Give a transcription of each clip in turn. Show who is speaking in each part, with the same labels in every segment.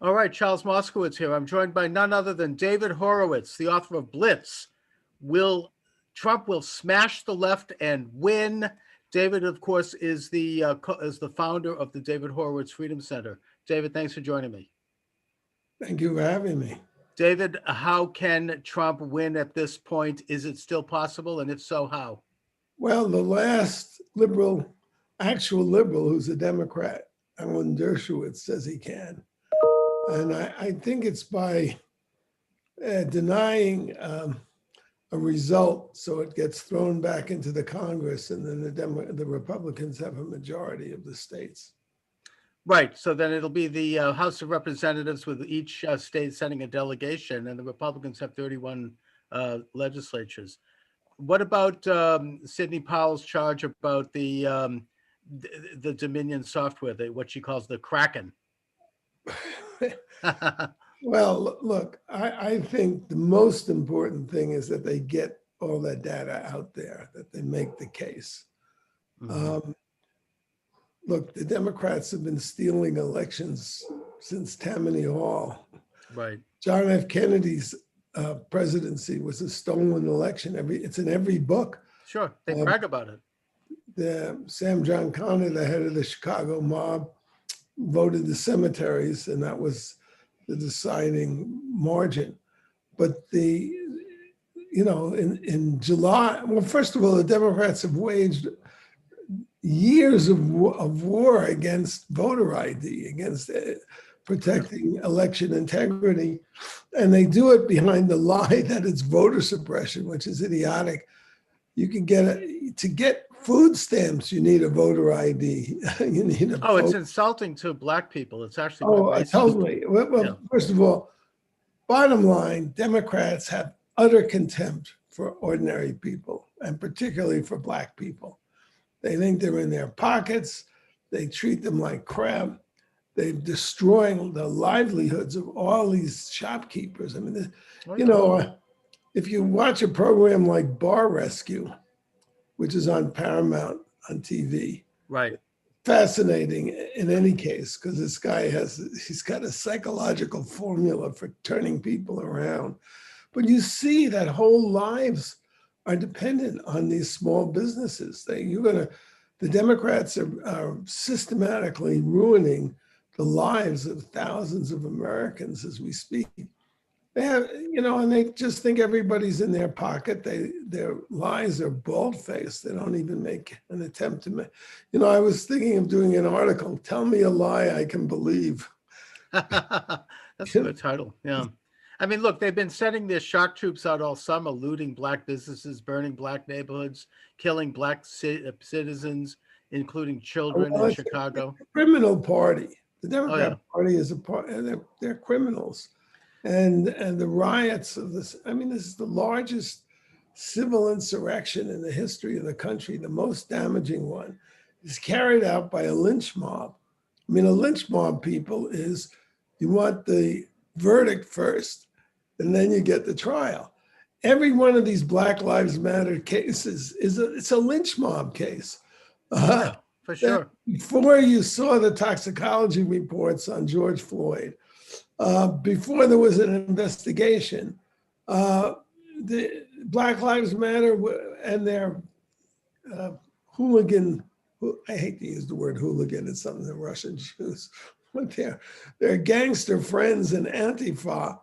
Speaker 1: All right, Charles Moscowitz here. I'm joined by none other than David Horowitz, the author of Blitz. Trump will smash the left and win? David, of course, is the founder of the David Horowitz Freedom Center. David, thanks for joining me.
Speaker 2: Thank you for having me.
Speaker 1: David, how can Trump win at this point? Is it still possible? And if so, how?
Speaker 2: Well, the last actual liberal, who's a Democrat, Alan Dershowitz, says he can. And I think it's by denying a result so it gets thrown back into the Congress, and then the Republicans have a majority of the states.
Speaker 1: Right. So then it'll be the House of Representatives with each state sending a delegation, and the Republicans have 31 legislatures. What about Sidney Powell's charge about the Dominion software, what she calls the Kraken?
Speaker 2: Well, look, I think the most important thing is that they get all that data out there, that they make the case. Mm-hmm. Look, the Democrats have been stealing elections since Tammany Hall.
Speaker 1: Right.
Speaker 2: John F. Kennedy's presidency was a stolen election. It's in every book.
Speaker 1: Sure, they brag about it.
Speaker 2: Sam Giancana, the head of the Chicago mob, voted the cemeteries, and that was the deciding margin. But in July, well, first of all, the Democrats have waged years of war against voter ID, against protecting election integrity. And they do it behind the lie that it's voter suppression, which is idiotic. You can to get food stamps, you need a voter ID. You need a
Speaker 1: it's insulting to Black people. It's actually
Speaker 2: totally. Well, yeah. First of all, bottom line, Democrats have utter contempt for ordinary people, and particularly for Black people. They think they're in their pockets. They treat them like crap. They're destroying the livelihoods of all these shopkeepers. I mean, if you watch a program like Bar Rescue, which is on Paramount on TV,
Speaker 1: right?
Speaker 2: Fascinating in any case, because this guy he's got a psychological formula for turning people around. But you see that whole lives are dependent on these small businesses. The Democrats are systematically ruining the lives of thousands of Americans as we speak. They have, and they just think everybody's in their pocket. Their lies are bald-faced. They don't even make an attempt to make. I was thinking of doing an article, "Tell Me a Lie I Can Believe."
Speaker 1: That's a good title. Yeah. I mean, look, they've been sending their shock troops out all summer, looting Black businesses, burning Black neighborhoods, killing Black citizens, including children in Chicago.
Speaker 2: A criminal party. The Democrat Party is a part. They're criminals. And the riots of this, this is the largest civil insurrection in the history of the country. The most damaging one is carried out by a lynch mob. A lynch mob, people, is you want the verdict first, and then you get the trial. Every one of these Black Lives Matter cases it's a lynch mob case.
Speaker 1: For sure.
Speaker 2: Before you saw the toxicology reports on George Floyd, before there was an investigation, the Black Lives Matter and their hooligan, I hate to use the word hooligan, it's something the Russians use, but their gangster friends in Antifa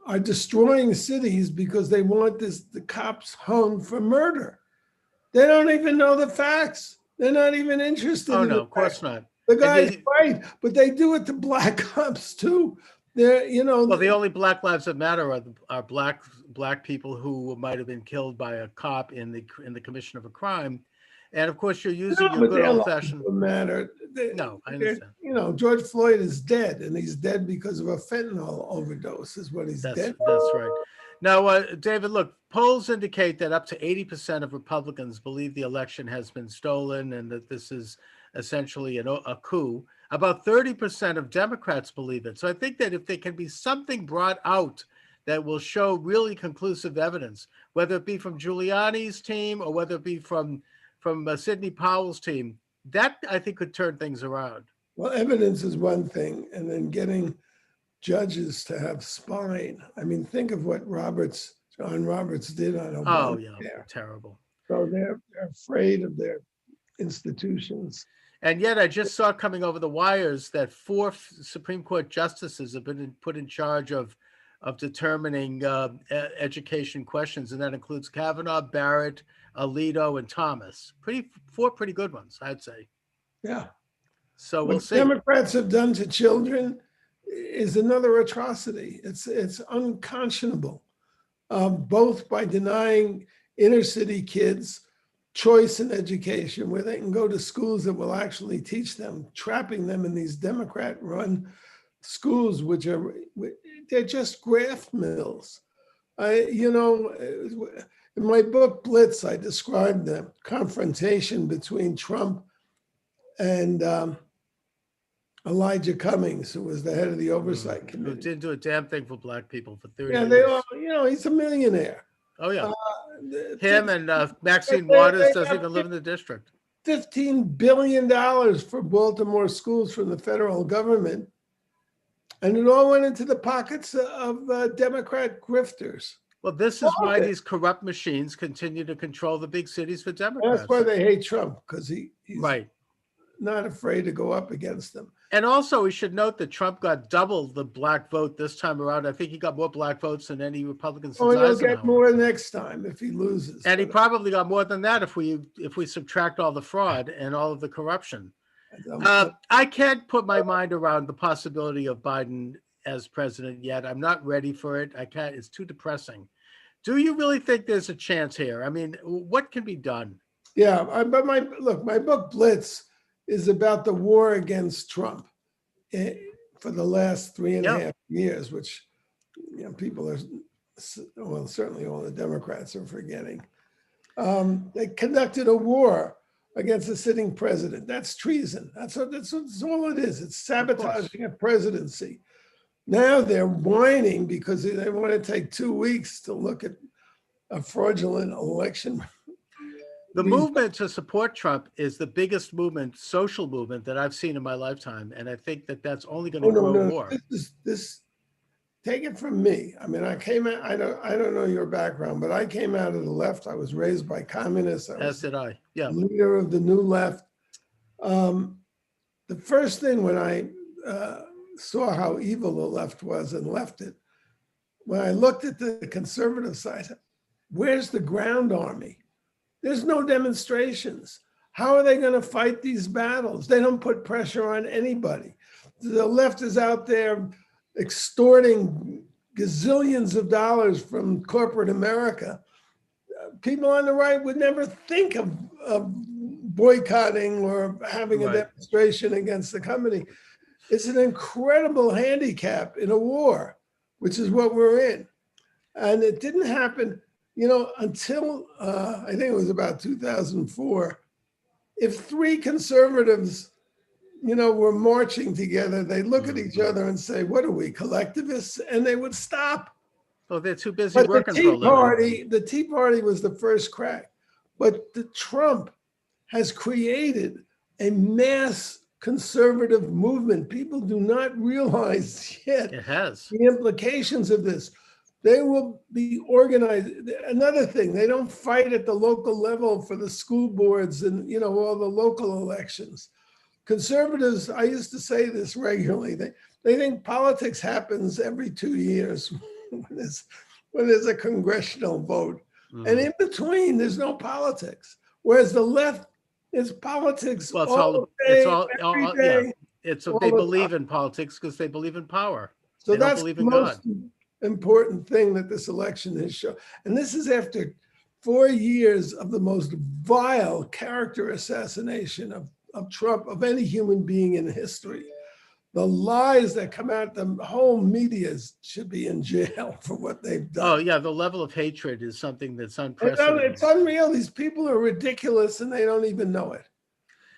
Speaker 2: are destroying cities because they want the cops hung for murder. They don't even know the facts. They're not even interested.
Speaker 1: Oh, no, of course not.
Speaker 2: The guy's right, but they do it to Black cops too.
Speaker 1: Well, the only Black lives that matter are black people who might have been killed by a cop in the commission of a crime, and of course you're using your good old fashioned.
Speaker 2: Matter.
Speaker 1: No, I understand.
Speaker 2: George Floyd is dead, and he's dead because of a fentanyl overdose. Is what he's dead.
Speaker 1: That's right. Now, David, look, polls indicate that up to 80% of Republicans believe the election has been stolen and that this is essentially a coup. About 30% of Democrats believe it. So I think that if there can be something brought out that will show really conclusive evidence, whether it be from Giuliani's team or whether it be from Sidney Powell's team, that I think could turn things around.
Speaker 2: Well, evidence is one thing, and then getting judges to have spine. I mean, think of what John Roberts did on
Speaker 1: Oh,
Speaker 2: Obamacare.
Speaker 1: yeah, terrible.
Speaker 2: So they're afraid of their institutions.
Speaker 1: And yet I just saw coming over the wires that 4 Supreme Court justices have been put in charge of determining education questions, and that includes Kavanaugh, Barrett, Alito, and Thomas. 4 pretty good ones, I'd say.
Speaker 2: Yeah.
Speaker 1: So we'll
Speaker 2: What
Speaker 1: see.
Speaker 2: Democrats have done to children is another atrocity. It's unconscionable, both by denying inner city kids choice in education, where they can go to schools that will actually teach them, trapping them in these Democrat-run schools, which they're just graft mills. In my book Blitz, I described the confrontation between Trump and Elijah Cummings, who was the head of the oversight
Speaker 1: Who
Speaker 2: committee.
Speaker 1: didn't do a damn thing for black people for 30
Speaker 2: Yeah,
Speaker 1: years.
Speaker 2: they all, he's a millionaire.
Speaker 1: Oh, yeah. Him and Maxine Waters doesn't even live in the district.
Speaker 2: $15 billion for Baltimore schools from the federal government. And it all went into the pockets of Democrat grifters.
Speaker 1: Well, this is why these corrupt machines continue to control the big cities for Democrats.
Speaker 2: That's why they hate Trump, because he's
Speaker 1: right.
Speaker 2: not afraid to go up against them.
Speaker 1: And also, we should note that Trump got double the black vote this time around. I think he got more black votes than any Republican since
Speaker 2: He'll
Speaker 1: Eisenhower.
Speaker 2: get more next time if he loses.
Speaker 1: And he probably got more than that if we subtract all the fraud and all of the corruption. I can't put my mind around the possibility of Biden as president yet. I'm not ready for it. I can't. It's too depressing. Do you really think there's a chance here? I mean, what can be done?
Speaker 2: Yeah, but my book Blitz is about the war against Trump for the last 3.5 years, which people are, well, certainly all the Democrats are forgetting. They conducted a war against a sitting president. That's treason. That's all it is. It's sabotaging a presidency. Now they're whining because they want to take 2 weeks to look at a fraudulent election.
Speaker 1: The movement to support Trump is the biggest social movement that I've seen in my lifetime, and I think that that's only going to grow more.
Speaker 2: This take it from me. I mean, I came out. I don't know your background, but I came out of the left. I was raised by communists.
Speaker 1: As did I. Yeah.
Speaker 2: Leader of the New Left. The first thing when I saw how evil the left was and left it, when I looked at the conservative side, where's the ground army? There's no demonstrations. How are they going to fight these battles? They don't put pressure on anybody. The left is out there extorting gazillions of dollars from corporate America. People on the right would never think of boycotting or having a demonstration against the company. It's an incredible handicap in a war, which is what we're in. And it didn't happen, until I think it was about 2004. If 3 conservatives, were marching together, they'd look at each other and say, what are we, collectivists? And they would stop.
Speaker 1: Oh, they're too busy working for a living.
Speaker 2: The Tea Party was the first crack. But the Trump has created a mass conservative movement. People do not realize yet the implications of this. They will be organized. Another thing, they don't fight at the local level for the school boards and all the local elections. Conservatives, I used to say this regularly, they think politics happens every 2 years when there's a congressional vote. And in between, there's no politics. Whereas the left is politics all day, every day.
Speaker 1: They believe in politics because they believe in power.
Speaker 2: So
Speaker 1: they
Speaker 2: that's
Speaker 1: don't believe
Speaker 2: the
Speaker 1: in
Speaker 2: most
Speaker 1: God.
Speaker 2: important thing that this election has shown. And this is after 4 years of the most vile character assassination of Trump, of any human being in history. The lies that come out, the whole media should be in jail for what they've done.
Speaker 1: Oh, yeah. The level of hatred is something that's unprecedented.
Speaker 2: It's unreal. These people are ridiculous and they don't even know it.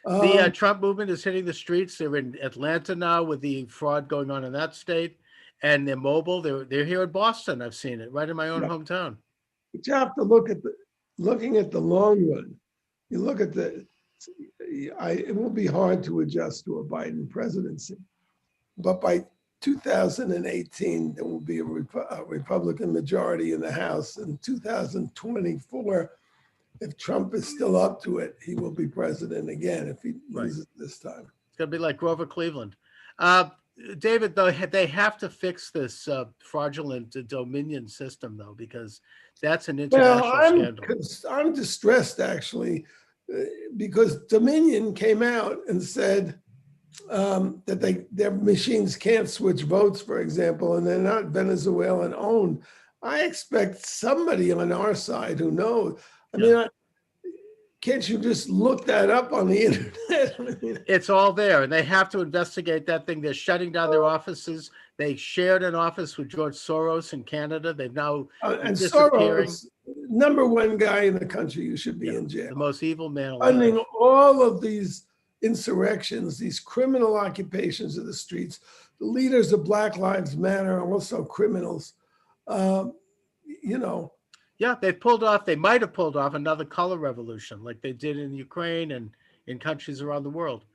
Speaker 1: The Trump movement is hitting the streets. They're in Atlanta now with the fraud going on in that state. And they're mobile. They're here in Boston. I've seen it right in my own hometown.
Speaker 2: But you have to looking at the long run. You look at it will be hard to adjust to a Biden presidency. But by 2018, there will be a Republican majority in the House. In 2024, if Trump is still up to it, he will be president again if he loses this time.
Speaker 1: It's going to be like Grover Cleveland. David, though, they have to fix this fraudulent Dominion system, though, because that's an international scandal.
Speaker 2: I'm distressed, actually, because Dominion came out and said that their machines can't switch votes, for example, and they're not Venezuelan owned. I expect somebody on our side who knows. I mean, can't you just look that up on the internet?
Speaker 1: It's all there, and they have to investigate that thing. They're shutting down their offices. They shared an office with George Soros in Canada. They've now
Speaker 2: and Soros, #1 guy in the country, you should be in jail.
Speaker 1: The most evil man alive.
Speaker 2: Funding all of these insurrections, these criminal occupations of the streets. The leaders of Black Lives Matter are also criminals.
Speaker 1: Yeah, they might have pulled off another color revolution like they did in Ukraine and in countries around the world.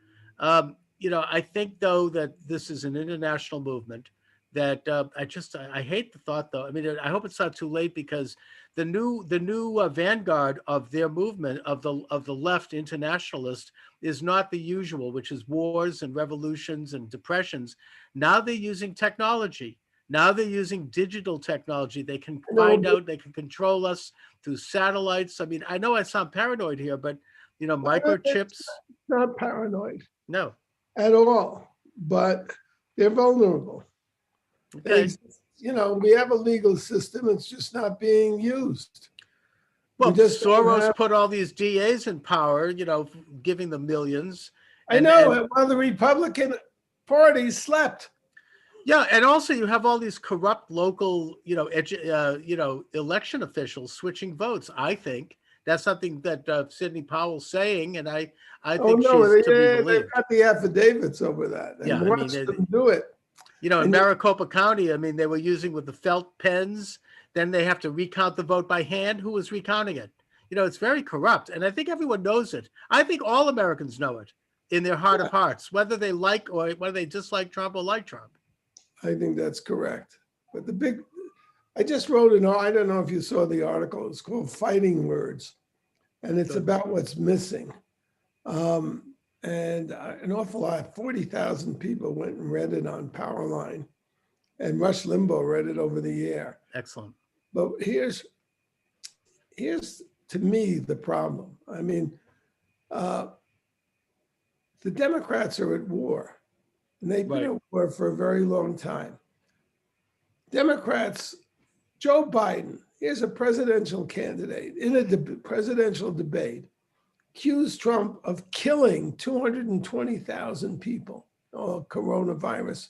Speaker 1: I think, though, that this is an international movement that I hate the thought, though. I mean, I hope it's not too late, because the new vanguard of their movement, of the left internationalist, is not the usual, which is wars and revolutions and depressions. Now they're using technology. Now they're using digital technology. They can find out, they can control us through satellites. I mean, I know I sound paranoid here, but, microchips.
Speaker 2: It's not paranoid.
Speaker 1: No.
Speaker 2: At all. But they're vulnerable.
Speaker 1: Okay.
Speaker 2: We have a legal system. It's just not being used.
Speaker 1: Well, Soros put all these DAs in power, giving them millions.
Speaker 2: I know, while the Republican Party slept.
Speaker 1: Yeah, and also you have all these corrupt local, election officials switching votes. I think that's something that Sidney Powell's saying, and I think she's to be believed.
Speaker 2: They've got the affidavits over that. And watch them do it.
Speaker 1: In Maricopa County, I mean, they were using with the felt pens. Then they have to recount the vote by hand. Who was recounting it? It's very corrupt, and I think everyone knows it. I think all Americans know it in their heart of hearts, whether they like or whether they dislike Trump or like Trump.
Speaker 2: I think that's correct. But I just wrote I don't know if you saw the article, it's called Fighting Words, and it's about what's missing. And an awful lot, 40,000 people went and read it on Powerline, and Rush Limbaugh read it over the air.
Speaker 1: Excellent.
Speaker 2: But here's to me the problem. I mean, the Democrats are at war. And they've been at war for a very long time. Democrats, Joe Biden, here's a presidential candidate in a presidential debate, accused Trump of killing 220,000 people, coronavirus,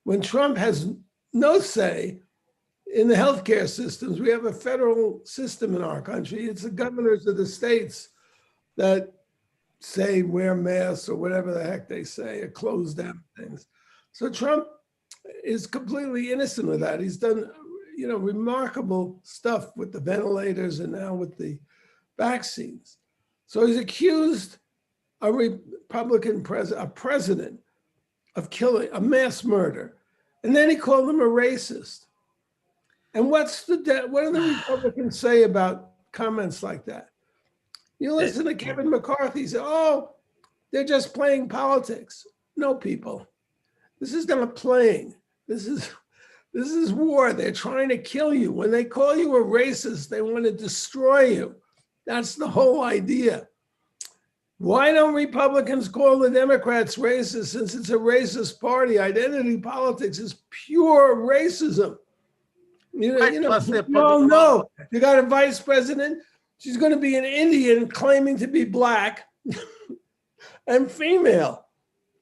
Speaker 2: when Trump has no say in the healthcare systems. We have a federal system in our country. It's the governors of the states that say wear masks or whatever the heck they say, or close down things. So Trump is completely innocent of that. He's done, remarkable stuff with the ventilators and now with the vaccines. So he's accused a Republican president of killing, a mass murder, and then he called him a racist. And what do the Republicans say about comments like that? You listen to Kevin McCarthy say, they're just playing politics. No, people. This is not playing. This is war. They're trying to kill you. When they call you a racist, they want to destroy you. That's the whole idea. Why don't Republicans call the Democrats racist, since it's a racist party? Identity politics is pure racism. You all know. You got a vice president. She's going to be an Indian claiming to be Black and female.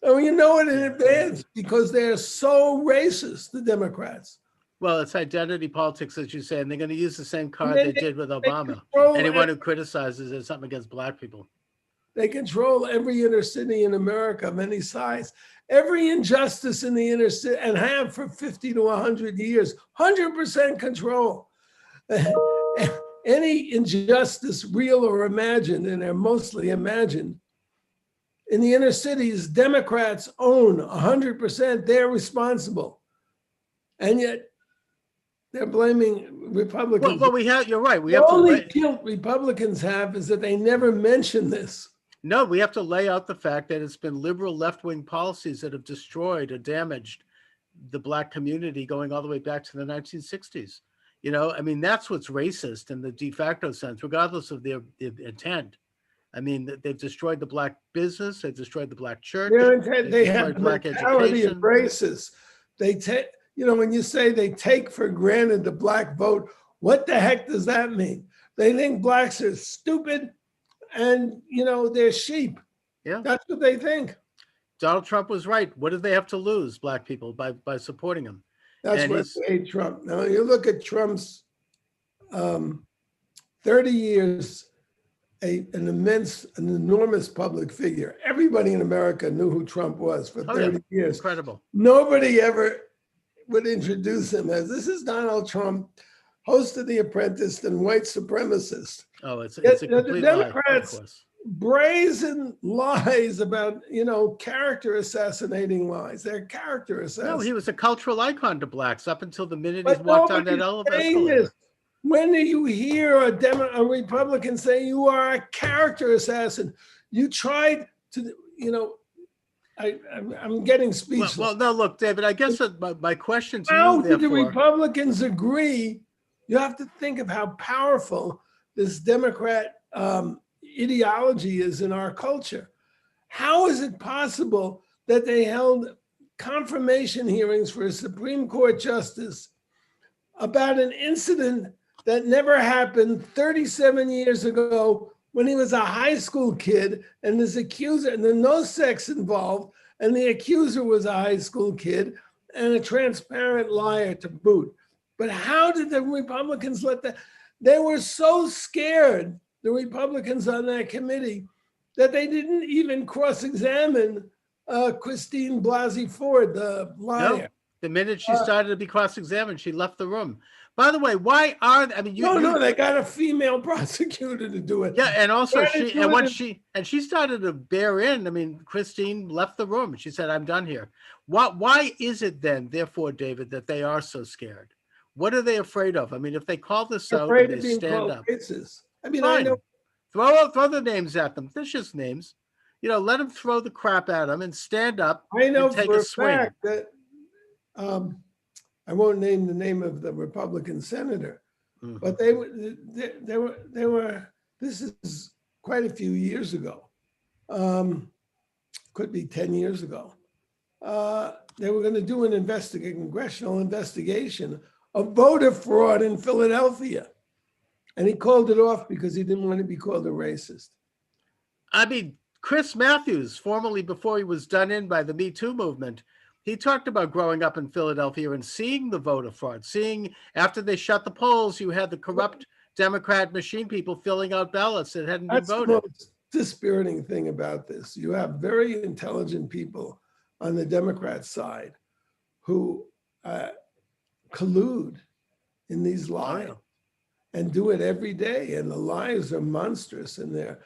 Speaker 2: And you know it in advance because they're so racist, the Democrats.
Speaker 1: Well, it's identity politics, as you say, and they're going to use the same card they did with Obama. Anyone who criticizes it, something against Black people.
Speaker 2: They control every inner city in America of any size. Every injustice in the inner city, and have for 50 to 100 years, 100% control. Any injustice, real or imagined, and they're mostly imagined, in the inner cities, Democrats own 100%. They're responsible. And yet they're blaming Republicans.
Speaker 1: Well, you're right. We
Speaker 2: The
Speaker 1: have to
Speaker 2: only guilt Republicans have is that they never mention this.
Speaker 1: No, we have to lay out the fact that it's been liberal left-wing policies that have destroyed or damaged the Black community going all the way back to the 1960s. I mean, that's what's racist in the de facto sense, regardless of their intent. I mean, they've destroyed the Black business, they've destroyed the Black church,
Speaker 2: they have the
Speaker 1: Black
Speaker 2: mentality
Speaker 1: education.
Speaker 2: of racists. They take, when you say they take for granted the Black vote, what the heck does that mean? They think Blacks are stupid and, they're sheep.
Speaker 1: Yeah.
Speaker 2: That's what they think.
Speaker 1: Donald Trump was right. What did they have to lose, Black people, by supporting him?
Speaker 2: That's why they hate Trump. Now, you look at Trump's 30 years, an enormous public figure. Everybody in America knew who Trump was for 30 years.
Speaker 1: Incredible.
Speaker 2: Nobody ever would introduce him as, this is Donald Trump, host of The Apprentice and white supremacist.
Speaker 1: Oh, it's a complete
Speaker 2: the Democrats
Speaker 1: lie, of course.
Speaker 2: Brazen lies about, character assassinating lies. They're character assassinating.
Speaker 1: No, he was a cultural icon to Blacks up until the minute he walked on that elevator.
Speaker 2: When do you hear a Republican say you are a character assassin? You tried to, I'm getting speechless.
Speaker 1: Well, no, look, David, I guess my question to
Speaker 2: how
Speaker 1: you,
Speaker 2: did the
Speaker 1: therefore,
Speaker 2: Republicans agree? You have to think of how powerful this Democrat ideology is in our culture. How is it possible that they held confirmation hearings for a Supreme Court justice about an incident that never happened 37 years ago when he was a high school kid and his accuser, and there's no sex involved, and the accuser was a high school kid and a transparent liar to boot? But how did the Republicans let that? They were so scared, the Republicans on that committee, that they didn't even cross-examine Christine Blasey Ford, the liar.
Speaker 1: No, the minute she started to be cross-examined, she left the room. By the way, why are
Speaker 2: they got a female prosecutor to do it.
Speaker 1: Yeah, and also she started to bear in. I mean, Christine left the room and she said, "I'm done here." Why is it then, therefore, David, that they are so scared? What are they afraid of? I mean, if they call this out and they stand up,
Speaker 2: racist. I mean,
Speaker 1: fine.
Speaker 2: I know.
Speaker 1: Throw the names at them. They're just names. Let them throw the crap at them and stand up.
Speaker 2: I know
Speaker 1: and take
Speaker 2: for
Speaker 1: a swing.
Speaker 2: Fact that I won't name the name of the Republican senator, but they were. This is quite a few years ago. Could be 10 years ago. They were going to do an congressional investigation of voter fraud in Philadelphia. And he called it off because he didn't want to be called a racist.
Speaker 1: I mean, Chris Matthews, formerly before he was done in by the Me Too movement, he talked about growing up in Philadelphia and seeing the voter fraud, seeing after they shut the polls, you had the corrupt Democrat machine people filling out ballots that hadn't been voted.
Speaker 2: That's the most dispiriting thing about this. You have very intelligent people on the Democrat side who collude in these lies and do it every day. And the lies are monstrous, and they're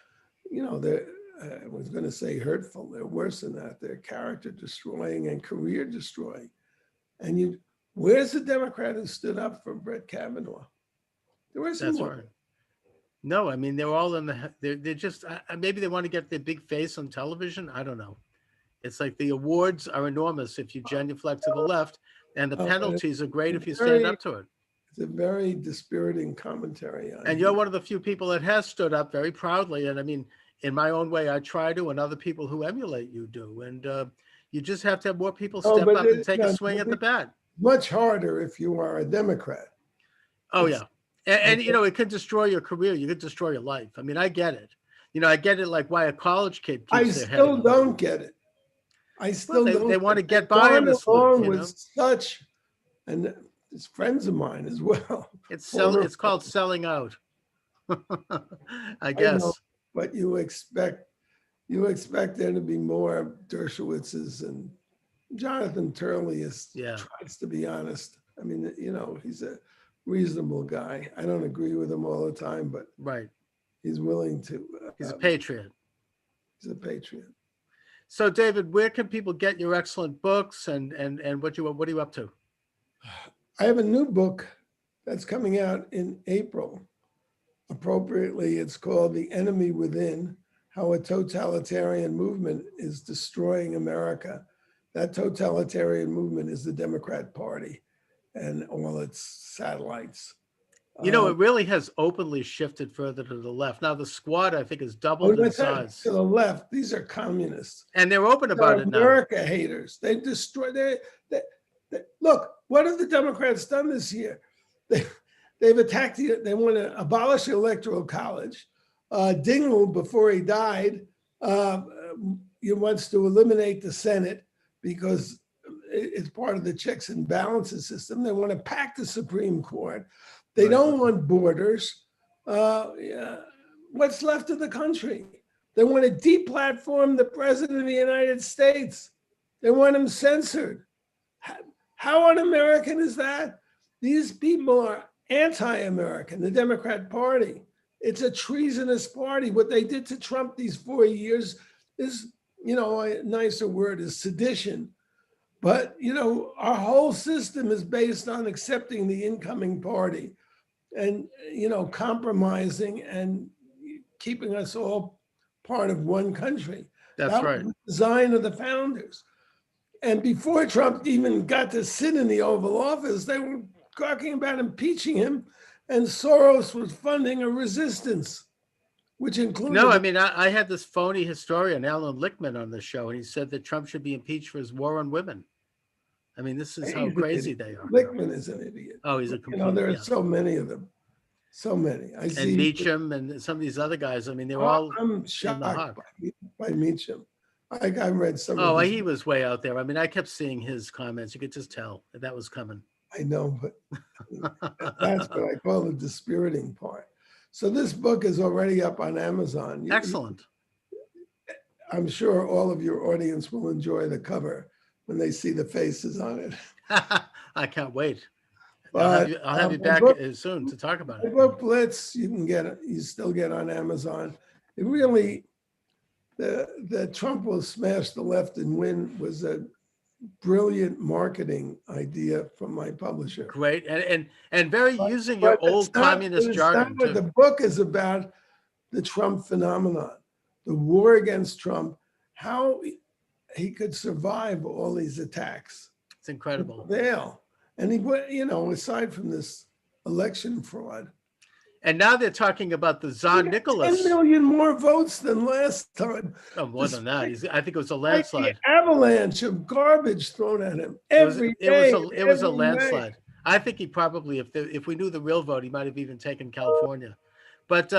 Speaker 2: I was going to say hurtful. They're worse than that. They're character destroying and career destroying. And where's the Democrat who stood up for Brett Kavanaugh? There wasn't one. Right.
Speaker 1: No, I mean, they're all they're just, maybe they want to get their big face on television. I don't know. It's like the awards are enormous if you genuflect to the left, and the penalties are great if you stand up to it.
Speaker 2: It's a very dispiriting commentary.
Speaker 1: And you're one of the few people that has stood up very proudly. And I mean, in my own way, I try to, and other people who emulate you do. And you just have to have more people step up and take a swing at the bat.
Speaker 2: Much harder if you are a Democrat.
Speaker 1: Oh, yeah. And it can destroy your career. You could destroy your life. I mean, I get it. I get it, like why a college kid keeps their head.
Speaker 2: I still don't get it. I still don't.
Speaker 1: They want to get by on this
Speaker 2: loop, with such, and it's friends of mine as well.
Speaker 1: It's called selling out. I guess.
Speaker 2: But you expect there to be more Dershowitzes, and Jonathan Turley tries to be honest. I mean, he's a reasonable guy. I don't agree with him all the time, but he's willing to.
Speaker 1: He's a patriot.
Speaker 2: He's a patriot.
Speaker 1: So, David, where can people get your excellent books and what are you up to?
Speaker 2: I have a new book that's coming out in April. Appropriately, it's called The Enemy Within: How a Totalitarian Movement is Destroying America. That totalitarian movement is the Democrat Party and all its satellites.
Speaker 1: You know, it really has openly shifted further to the left. Now the Squad, I think, has doubled in size.
Speaker 2: To the left, these are communists.
Speaker 1: And they're open about it now.
Speaker 2: America haters. They destroy. Look, what have the Democrats done this year? They've attacked. They want to abolish the Electoral College. Dingell, before he died, he wants to eliminate the Senate because it's part of the checks and balances system. They want to pack the Supreme Court. They don't want borders. What's left of the country? They want to deplatform the president of the United States. They want him censored. How un-American is that? These people are anti-American, the Democrat Party. It's a treasonous party. What they did to Trump these 4 years is, a nicer word is sedition. But, our whole system is based on accepting the incoming party and, compromising and keeping us all part of one country.
Speaker 1: That's right.
Speaker 2: Was the design of the founders. And before Trump even got to sit in the Oval Office, they were talking about impeaching him, and Soros was funding a resistance, which included...
Speaker 1: No, I mean, I had this phony historian, Alan Lichtman, on the show, and he said that Trump should be impeached for his war on women. I mean, this is how crazy they are.
Speaker 2: Lichtman is an idiot.
Speaker 1: Oh, he's a complete...
Speaker 2: there are so many of them. So many. I see.
Speaker 1: And Meacham and some of these other guys, I mean, they're all...
Speaker 2: I'm shocked by Meacham. I read some
Speaker 1: of his... he was way out there. I mean, I kept seeing his comments. You could just tell that was coming.
Speaker 2: I know, but that's what I call the dispiriting part. So this book is already up on Amazon.
Speaker 1: Excellent.
Speaker 2: I'm sure all of your audience will enjoy the cover when they see the faces on it.
Speaker 1: I can't wait.
Speaker 2: But
Speaker 1: I'll have you back soon to talk about it.
Speaker 2: The book Blitz, you still get on Amazon. It really, the Trump will smash the left and win was a brilliant marketing idea from my publisher.
Speaker 1: Great, and very using your old communist jargon too.
Speaker 2: The book is about the Trump phenomenon, the war against Trump, how he could survive all these attacks.
Speaker 1: It's incredible.
Speaker 2: And he, aside from this election fraud.
Speaker 1: And now they're talking about the Tsar Nicholas.
Speaker 2: 10 million more votes than last time.
Speaker 1: Oh, more than that. I think it was a landslide.
Speaker 2: Avalanche of garbage thrown at him every day.
Speaker 1: It was a landslide. I think he probably, if we knew the real vote, he might have even taken California. But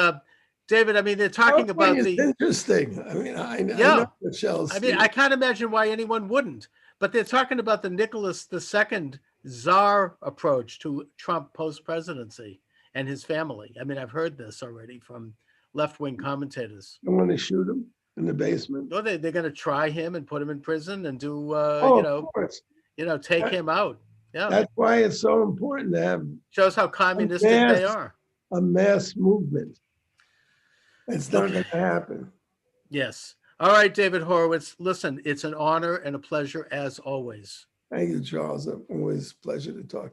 Speaker 1: David, I mean, they're talking about the...
Speaker 2: Interesting. I mean, I know Michelle's...
Speaker 1: I mean, I can't imagine why anyone wouldn't. But they're talking about the Nicholas II Tsar approach to Trump post-presidency and his family. I mean, I've heard this already from left-wing commentators.
Speaker 2: They want to shoot him in the basement.
Speaker 1: No, they're going to try him and put him in prison and do,
Speaker 2: of course.
Speaker 1: Take him out. Yeah,
Speaker 2: that's why it's so important to have.
Speaker 1: Shows how communistic they are.
Speaker 2: A mass movement. It's not going to happen.
Speaker 1: Yes. All right, David Horowitz. Listen, it's an honor and a pleasure as always.
Speaker 2: Thank you, Charles. Always a pleasure to talk to you.